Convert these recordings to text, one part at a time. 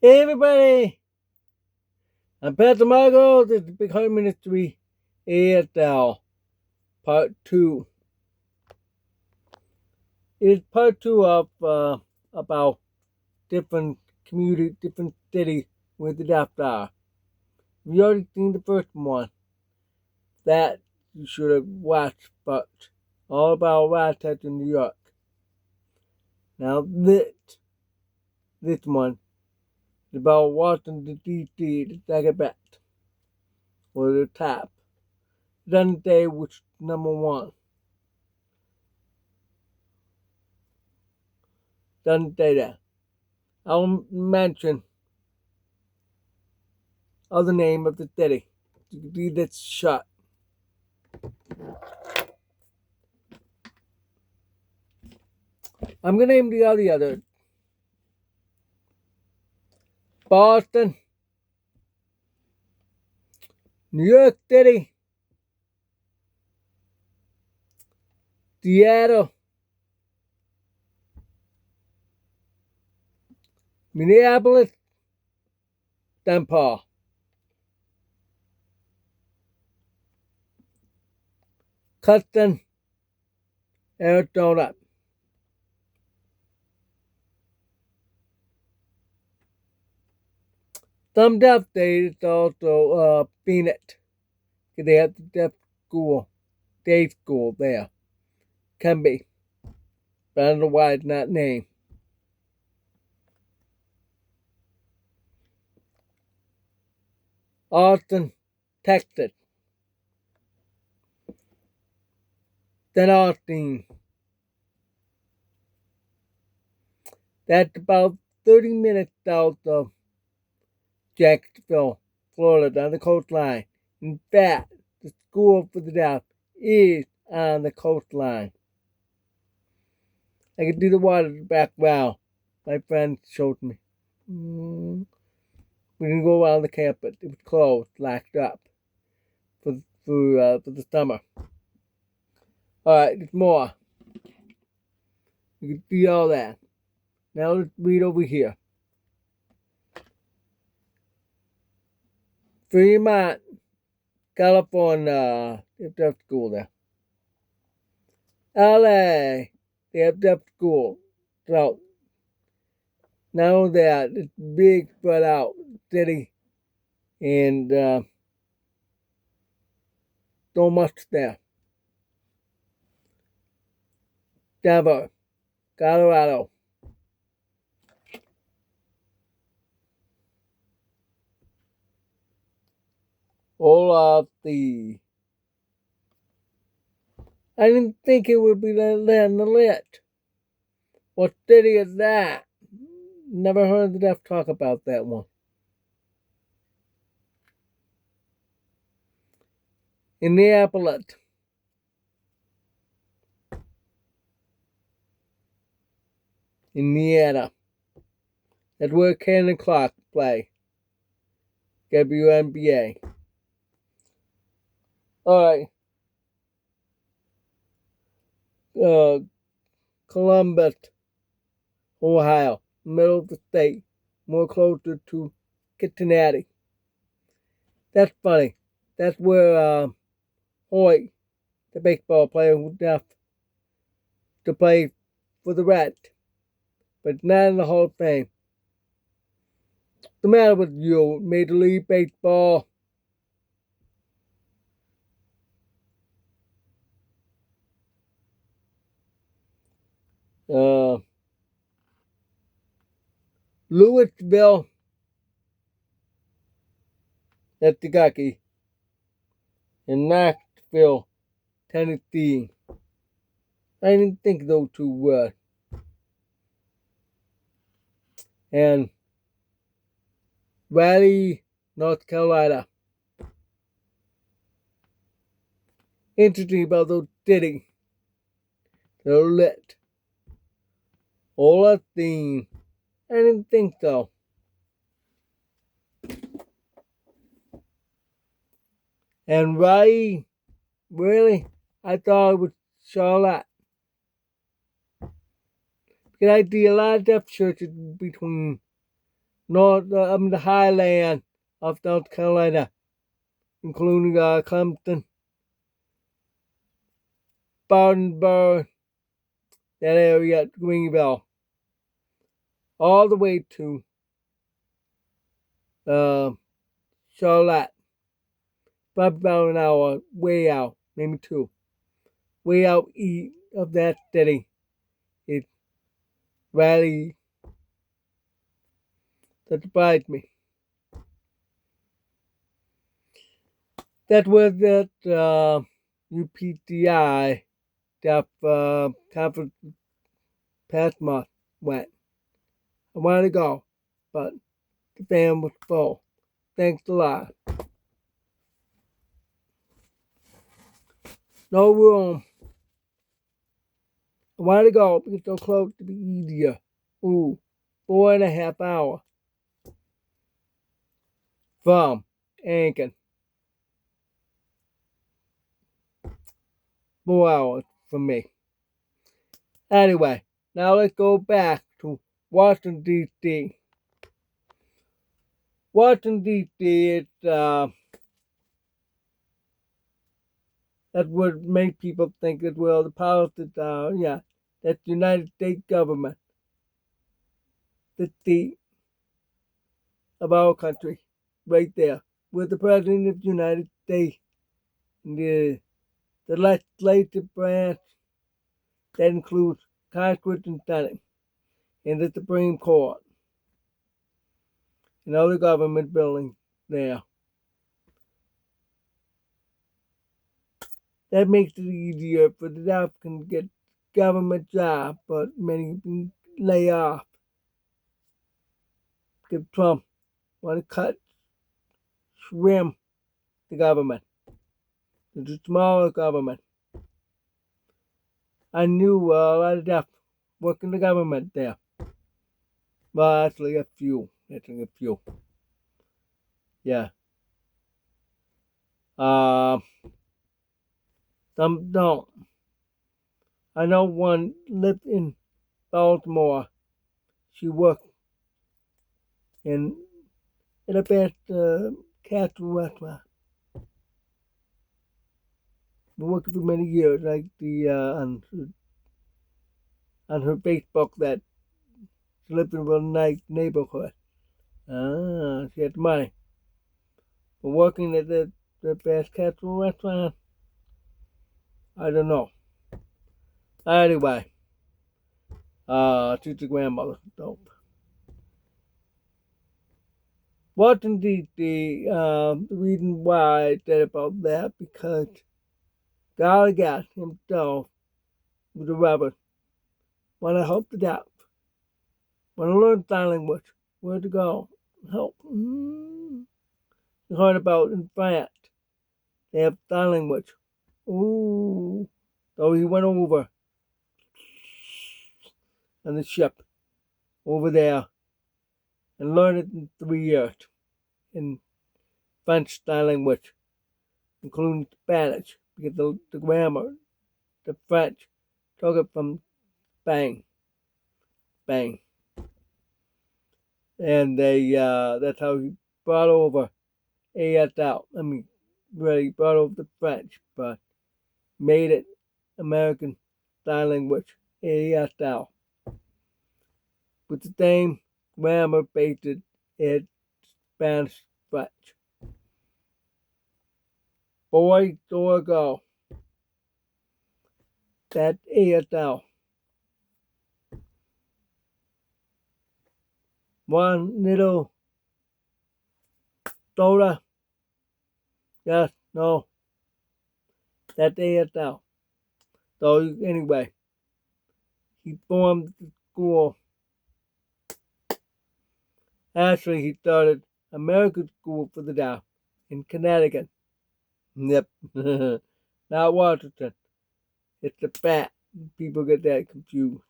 Hey everybody, I'm Pastor Margot. This is Big Heart Ministry ASL Part 2. It is Part 2 of about different community, different cities where the deaths are. We already seen the first one that you should have watched, but all about Rochester, New York. Now this one is about Washington D.C. the second best, or the top. Doesn't say which number one. Doesn't say that. I'll mention other name of the city. You can see that's shut. I'm gonna name the other. Boston, New York City, Seattle, Minneapolis, St. Paul. Custon, Arizona. Some deaf days also Phoenix. They have the deaf school, day school there. Can be. But I don't know why it's not named. Austin, Texas. St. Augustine. That's about 30 minutes south of Jacksonville, Florida, on the coastline. In fact, the school for the deaf is on the coastline. I can see the water in the background. My friend showed me. We didn't go around the campus. It was closed, locked up for the summer. All right, there's more. You can see all that. Now let's read over here. Fremont, California. They have deaf school there. LA, they have deaf school. So now that it's big spread out city and so much there. Denver, Colorado. All of the I didn't think it would be on the list. What city is that? Never heard the deaf talk about that one. Indianapolis. Indiana. That's where Cannon Clark play. WNBA. Alright. Columbus, Ohio. Middle of the state. More closer to Cincinnati. That's funny. That's where Hoyt, the baseball player who's deaf, to play for the Reds, but not in the Hall of Fame. What's the matter with you, Major League Baseball? Louisville, that's Kentucky, and Knoxville, Tennessee. I didn't think those two were. And Raleigh, North Carolina. Interesting about those cities. They're lit. All a theme. I didn't think so. And Raleigh, really? I thought it was Charlotte. Because I see a lot of deaf churches between the highland of North Carolina, including Clemson, Spartanburg, that area, Greenville, all the way to Charlotte. Probably about an hour way out, maybe two. Way out east of that city. It really that surprised me. That was at UPTI that conference past month went. I wanted to go, but the van was full. Thanks a lot. No room. I wanted to go because it's so close to be easier. Ooh, 4.5 hours from Aiken. 4 hours from me. Anyway, now let's go back to Washington, D.C. Washington, D.C. is that would make people think that, well, the politics are, that's the United States government, the seat of our country, right there, with the President of the United States, and the legislative branch, that includes Congress and Senate, and the Supreme Court, and other government buildings there. That makes it easier for the Africans to get government job, but many lay off. Because Trump want to trim the government. It's a smaller government. I knew a lot of stuff working in the government there. Well, actually a few. Yeah. Some don't. I know one lived in Baltimore. She worked in a best casual restaurant. Been working for many years, like the on her Facebook that she lived in a real nice neighborhood. She had money. But working at the best casual restaurant, I don't know. Anyway, she's a grandmother. Dope. Washington D.C. The reason why I said about that because God got himself with the Reverend. Want to help the deaf. Want to learn sign language. Where to go? Help. You heard about in France. They have sign language. Ooh. So he went over on the ship over there and learned it in 3 years in French sign language, including Spanish, because the grammar, the French, took it from Spain. And that's how he brought over ASL. I mean, really brought over the French, but made it American Sign Language, ASL. With the same grammar based in Spanish French. Boy, so ago. That's ASL. One little soda. Yes, no. That's ASL. So anyway, he formed the school. Actually, he started American School for the Deaf in Connecticut. Yep. Not Washington. It's the fat. People get that confused.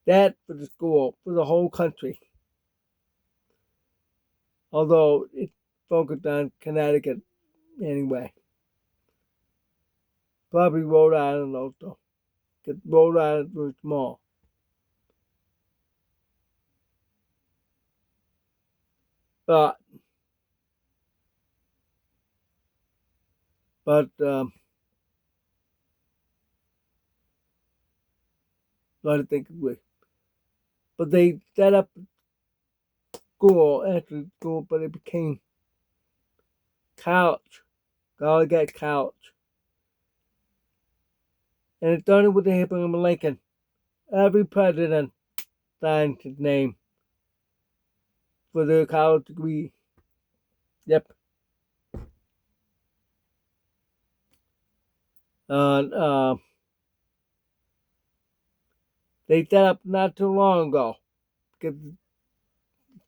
That for the school, for the whole country. Although it's focused on Connecticut anyway. Probably Rhode Island also. Because Rhode Island was small. But but I think it would. But they set up school after school, but it became college. Gotta get college. And it started with Abraham Lincoln. Every president signed his name for their college degree. Yep. And they set up not too long ago because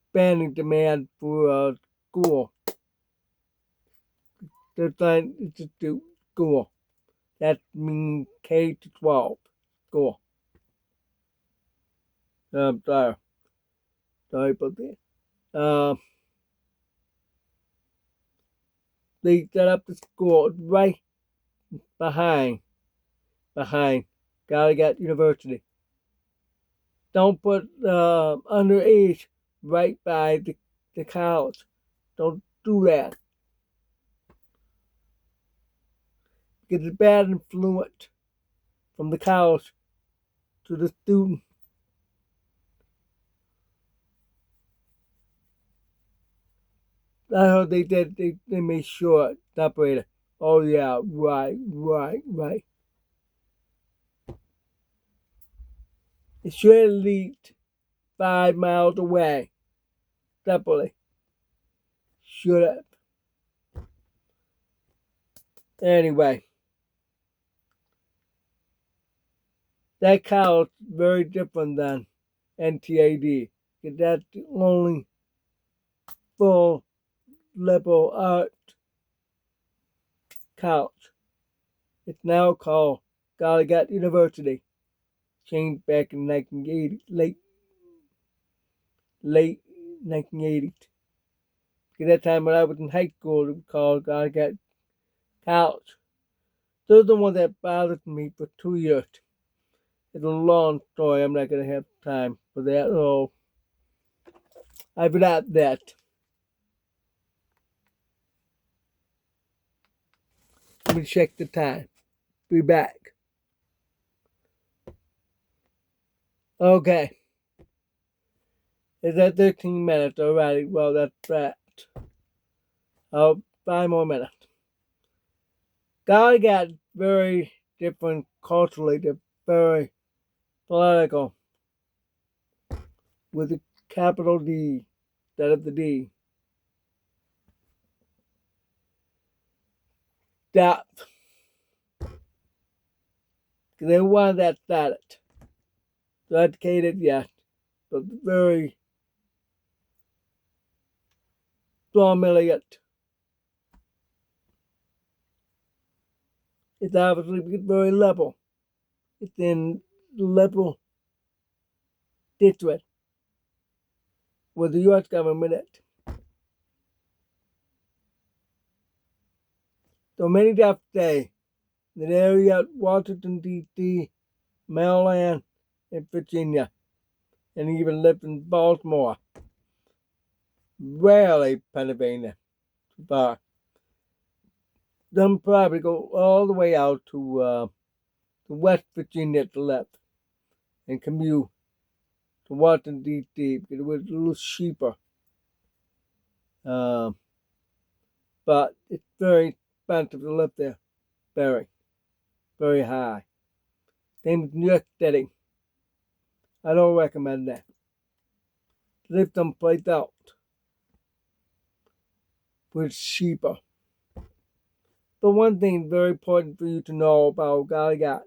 expanding demand for school. They're trying to do school. That means K to 12 school. Sorry. Sorry about that. Uh, they set up the school right behind Gallaudet University. Don't put underage right by the college. Don't do that. Because it's a bad influence from the college to the student. I heard they did. They made sure it separated. Oh yeah, right. It should have leaked 5 miles away. Separately. Should have. Anyway, that college is very different than NTAD. Because that's the only full liberal art college. It's now called Gallaudet University. Changed back in 1980, late 1980s. At that time when I was in high school, it was called Gallaudet College. They're the one that bothered me for 2 years. It's a long story. I'm not going to have time for that. Oh, I forgot that. Let me check the time. Be back. Okay. It's at 13 minutes already. Well, that's that. Oh, 5 more minutes. Gallaudet very different culturally. They're very political with a capital D instead of the D. That they want that status. So educated, yes, but very dominant. It's obviously very level. It's in level district with the U.S. government. So many have say in the area Washington, D.C., Maryland, and Virginia, and even lived in Baltimore. Rarely Pennsylvania. But them probably go all the way out to West Virginia to left and commute to Washington, D.C. because it was a little cheaper. Um, but it's very expensive to live there. Very, very high. Same with New York City. I don't recommend that. Live someplace else where it's cheaper. But one thing very important for you to know about Gallaudet,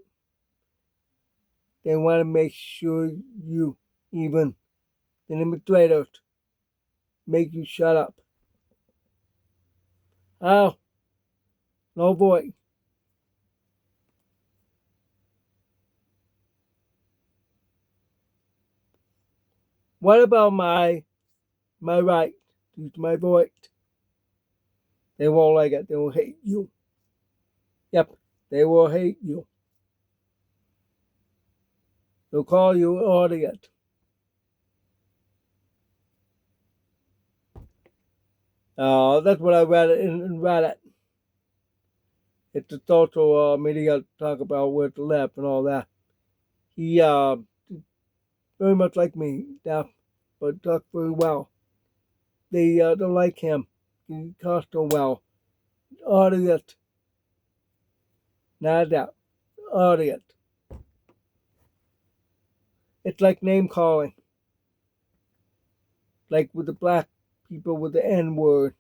they want to make sure you, even the administrators, make you shut up. Oh, no voice. What about my right to use my voice? They won't like it. They will hate you. Yep, they will hate you. They'll call you an idiot. That's what I read in Reddit. It's a social media talk about where to live and all that. He very much like me, deaf, but talk very well. They don't like him. He talks so well. Audience, not that. Audience. It's like name calling. Like with the black people with the N word.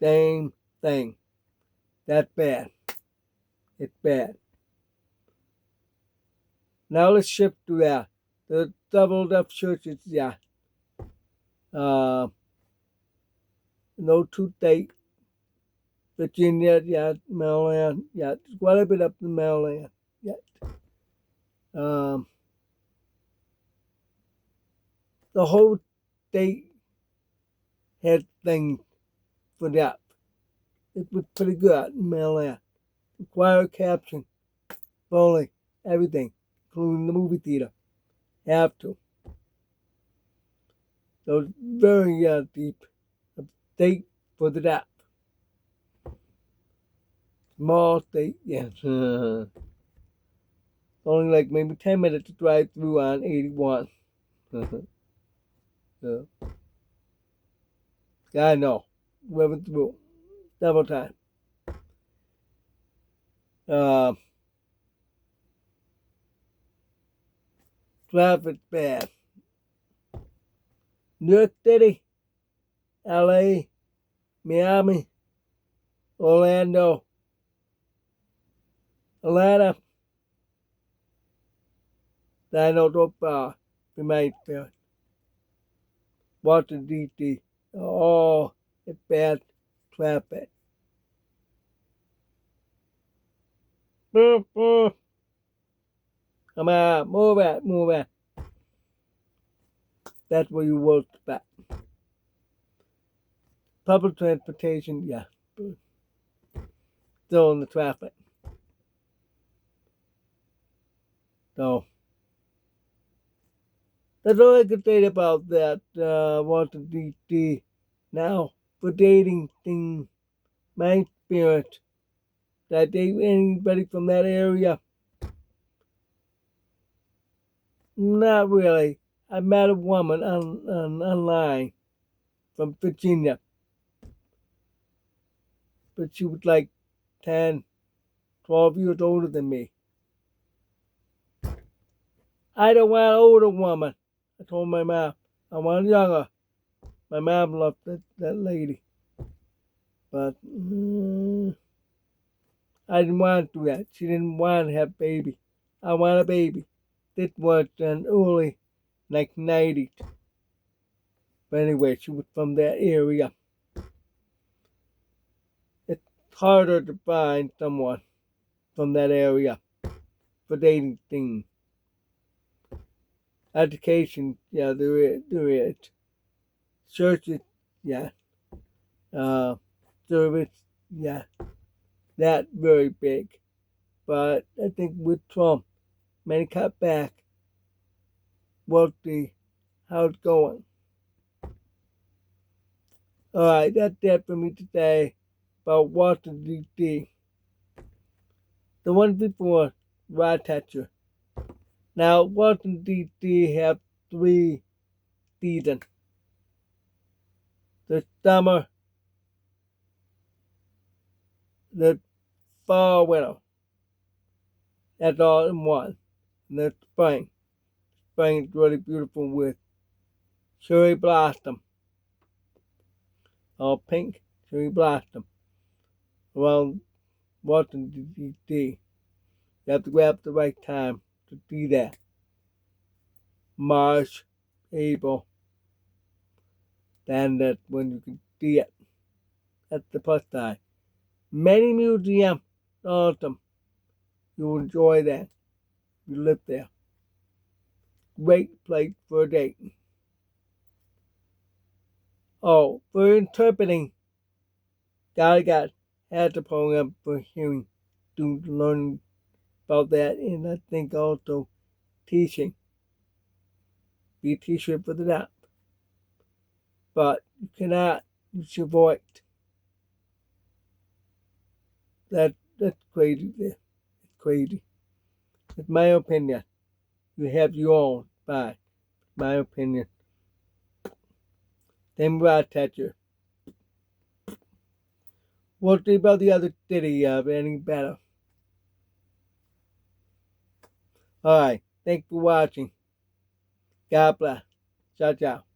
Same thing. That's bad. It's bad. Now let's shift to that. The double deaf churches, yeah. No two state. Virginia, yeah, Maryland, yeah, quite a bit up in Maryland, yeah. Um, the whole state had things for that. It was pretty good in Maryland. Required caption, Foley, everything, including the movie theater. Have to. So it's very deep. A state for the deaf. Small state, yes. Only like maybe 10 minutes to drive through on 81. So, I know. Went through several times. Uh, Traffic's bad. New York City, LA, Miami, Orlando, Atlanta. I know so far from my experience. Washington, D.C. Oh, it's bad traffic. Come on, move it. That's where you work back. Public transportation, yeah. Still in the traffic. So that's all I could say about that Washington D.C. Now for dating thing, my experience. Did I date anybody from that area? Not really. I met a woman online from Virginia, but she was like 10, 12 years older than me. I don't want an older woman. I told my mom. I want younger. My mom loved that lady. But I didn't want to do that. She didn't want to have a baby. I want a baby. This was an early 1990s. But anyway, she was from that area. It's harder to find someone from that area for dating things. Education, yeah, there is. Churches, yeah. Service, yeah. That very big. But I think with Trump, many cut back. We'll see how it's going. Alright, that's it for me today about Washington, D.C. The one before, Rochester. Now, Washington, D.C. have 3 seasons. The summer, the fall, winter. That's all in one. And the spring. Spring is really beautiful with cherry blossom. All pink cherry blossom around Washington, D.C. You have to grab the right time to see that. March, April. Then that's when you can see it. That's the plus side. Many museums, awesome. You'll enjoy that. You live there. Great place for a date. Oh, for interpreting, got had the program for hearing, to learn about that, and I think also teaching. Be a teacher for the deaf. But you cannot You should avoid. That's crazy. It's crazy. It's my opinion. You have your own. Fine. My opinion. Then we'll attach you. We'll see about the other city any better. Alright. Thanks for watching. God bless. Ciao, ciao.